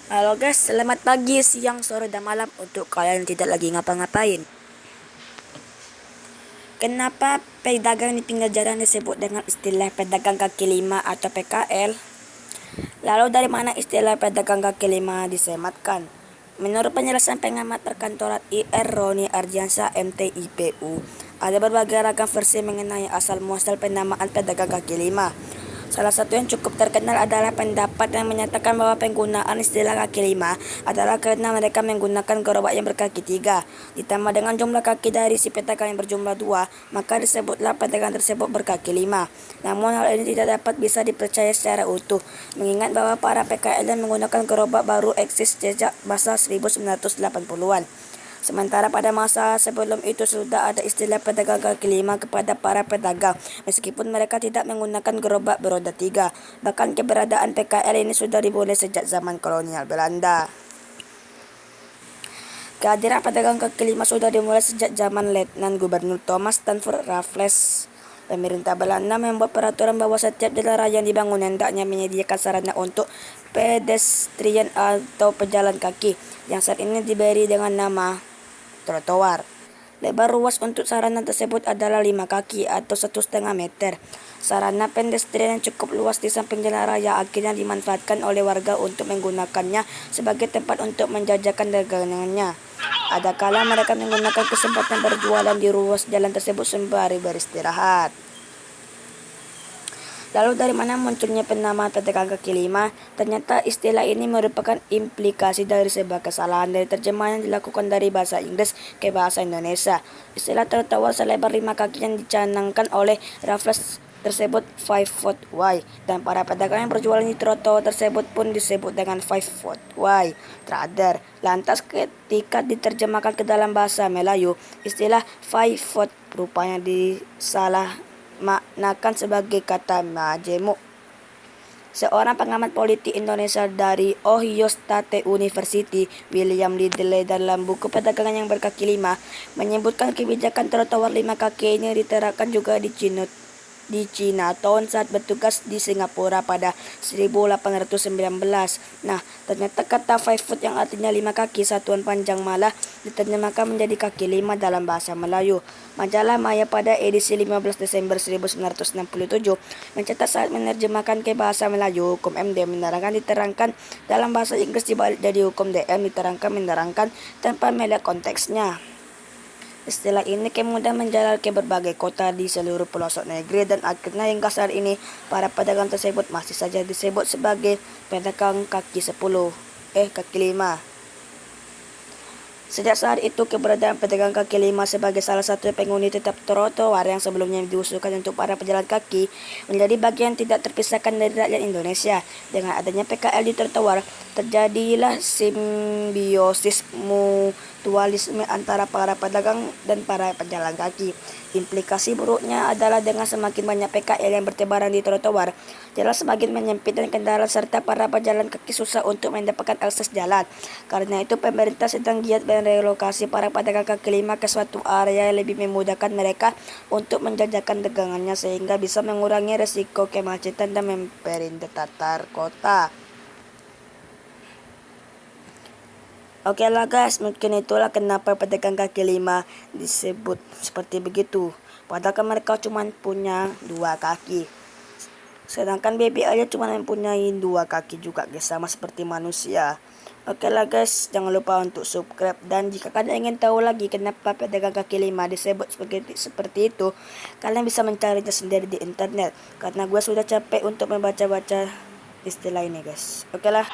Halo guys, selamat pagi, siang, sore, dan malam untuk kalian yang tidak lagi ngapa-ngapain. Kenapa pedagang di pinggir jalan disebut dengan istilah pedagang kaki lima atau PKL? Lalu dari mana istilah pedagang kaki lima disematkan? Menurut penjelasan pengamat perkantoran IR Roni Ardiansa MTIPU, ada berbagai ragam versi mengenai asal muasal penamaan pedagang kaki lima. Salah satu yang cukup terkenal adalah pendapat yang menyatakan bahwa penggunaan istilah kaki lima adalah karena mereka menggunakan gerobak yang berkaki tiga. Ditambah dengan jumlah kaki dari si pedagang yang berjumlah dua, maka disebutlah pedagang tersebut berkaki lima. Namun hal ini tidak dapat bisa dipercaya secara utuh, mengingat bahwa para PKL yang menggunakan gerobak baru eksis sejak masa 1980-an. Sementara pada masa sebelum itu sudah ada istilah pedagang kaki lima kepada para pedagang, meskipun mereka tidak menggunakan gerobak beroda tiga. Bahkan keberadaan PKL ini sudah dimulai sejak zaman kolonial Belanda. Kehadiran pedagang kaki lima sudah dimulai sejak zaman Letnan Gubernur Thomas Stanford Raffles. Pemerintah Belanda membuat peraturan bahwa setiap jalan raya yang dibangun hendaknya menyediakan sarana untuk pedestrian atau pejalan kaki, yang saat ini diberi dengan nama trotoar. Lebar ruas untuk sarana tersebut adalah 5 kaki atau 1,5 meter. Sarana pedestrian yang cukup luas di samping jalan raya akhirnya dimanfaatkan oleh warga untuk menggunakannya sebagai tempat untuk menjajakan dagangannya. Ada kala mereka menggunakan kesempatan berjualan di ruas jalan tersebut sembari beristirahat. Lalu dari mana munculnya penamaan pedagang kaki lima? Ternyata istilah ini merupakan implikasi dari sebuah kesalahan dari terjemahan yang dilakukan dari bahasa Inggris ke bahasa Indonesia. Istilah trotoar selebar 5 kaki yang dicanangkan oleh Raffles tersebut 5 foot wide, dan para pedagang yang berjualan di trotoar tersebut pun disebut dengan 5 foot wide trader. Lantas ketika diterjemahkan ke dalam bahasa Melayu, istilah 5 foot rupanya disalah maknakan sebagai kata majemuk. Seorang pengamat politik Indonesia dari Ohio State University, William Lidley, dalam buku Perdagangan yang Berkaki Lima menyebutkan kebijakan trotoar 5 kaki ini diterapkan juga di Cina tahun saat bertugas di Singapura pada 1819. Nah, ternyata kata 5 foot yang artinya 5 kaki satuan panjang malah diterjemahkan menjadi kaki lima dalam bahasa Melayu. Majalah Maya pada edisi 15 Desember 1967 mencatat saat menerjemahkan ke bahasa Melayu, hukum MD diterangkan dalam bahasa Inggris dibalik jadi hukum DM menerangkan tanpa melihat konteksnya. Istilah ini kemudian menjalar ke berbagai kota di seluruh pelosok negeri, dan akhirnya hingga saat ini para pedagang tersebut masih saja disebut sebagai pedagang kaki 5. Sejak saat itu, keberadaan pedagang kaki lima sebagai salah satu penghuni tetap trotoar yang sebelumnya diusulkan untuk para pejalan kaki menjadi bagian tidak terpisahkan dari rakyat Indonesia. Dengan adanya PKL di trotoar, terjadilah simbiosis mutualisme antara para pedagang dan para pejalan kaki. Implikasi buruknya adalah dengan semakin banyak PKL yang bertebaran di trotoar, jalan semakin menyempit dan kendaraan serta para pejalan kaki susah untuk mendapatkan akses jalan. Karena itu pemerintah sedang giat merelokasi para pedagang kaki lima ke suatu area yang lebih memudahkan mereka untuk menjajakan dagangannya, sehingga bisa mengurangi resiko kemacetan dan memperindah tata kota. Oke lah guys, mungkin itulah kenapa pedagang kaki lima disebut seperti begitu. Padahal mereka cuma punya 2 kaki. Sedangkan baby aja cuma mempunyai 2 kaki juga guys, sama seperti manusia. Oke lah guys, jangan lupa untuk subscribe. Dan jika kalian ingin tahu lagi kenapa pedagang kaki lima disebut seperti itu, kalian bisa mencarinya sendiri di internet. Karena gue sudah capek untuk membaca-baca istilah ini guys. Oke lah.